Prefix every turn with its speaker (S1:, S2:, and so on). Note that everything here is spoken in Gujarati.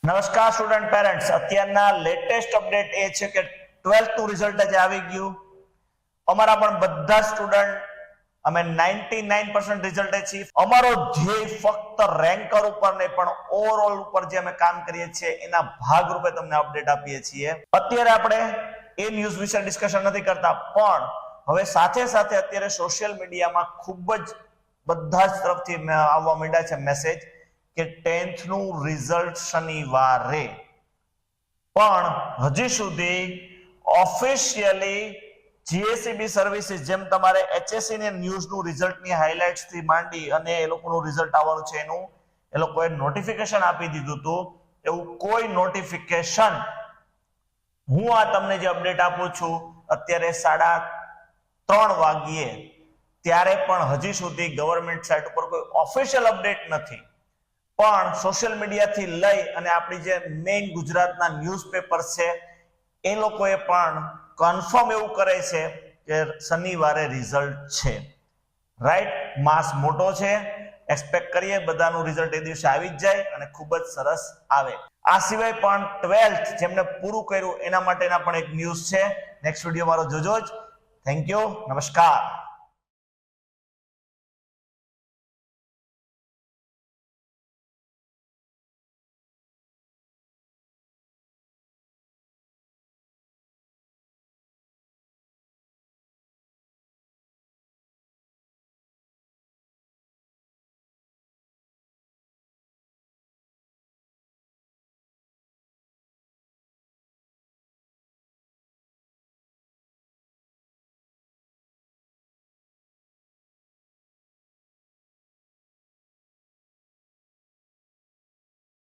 S1: નમસ્કાર સ્ટુડન્ટ પેરેન્ટ્સ, અત્યારના લેટેસ્ટ અપડેટ એ છે કે 12th નું રિઝલ્ટ આજે આવી ગયું. અમારા પણ બધા સ્ટુડન્ટ અમે 99% રિઝલ્ટ અચીવ. અમારો ધ્યેય ફક્ત રેન્કર ઉપર નહીં પણ ઓવરઓલ ઉપર જે અમે કામ કરીએ છીએ એના ભાગરૂપે તમને અપડેટ આપીએ છીએ. અત્યારે આપણે એ ન્યૂઝ વિશે ડિસ્કશન નથી કરતા, પણ હવે સાથે સાથે અત્યારે સોશિયલ મીડિયામાં ખૂબ જ બધા જ તરફથી આવવા માંડ્યા છે મેસેજ કે 10th નું રિઝલ્ટ શનિવારે, પણ હજી સુધી ઓફિશિયલી જીએસઈબી સર્વિસીસ જેમ તમારે એચએસસી ને ન્યૂઝ નું રિઝલ્ટ ની હાઇલાઇટ્સ થી માંડી અને એ લોકોનું રિઝલ્ટ આવવાનું છે એનું એ લોકોએ નોટિફિકેશન આપી દીધું હતું, એવું કોઈ નોટિફિકેશન હું આ તમને જે અપડેટ આપું છું અત્યારે 3:30 વાગ્યે ત્યારે પણ હજી સુધી ગવર્નમેન્ટ સાઇટ ઉપર કોઈ ઓફિશિયલ અપડેટ નથી. પણ સોશિયલ મીડિયાથી લઈ અને આપણી જે મેઇન ગુજરાતના ન્યૂઝપેપર છે એ લોકોએ પણ કન્ફર્મ એવું કરે છે કે શનિવારે રિઝલ્ટ છે. રાઈટ, માસ મોટો છે, એક્સપેક્ટ કરીએ બધાનું રિઝલ્ટ એ દિવસે આવી જ જાય અને ખૂબ જ સરસ આવે. આ સિવાય પણ 12th જેમને પૂરું કર્યું એના માટેના પણ એક ન્યૂઝ છે. નેક્સ્ટ વિડીયો મારો જોજો જ. થેન્ક યુ, નમસ્કાર.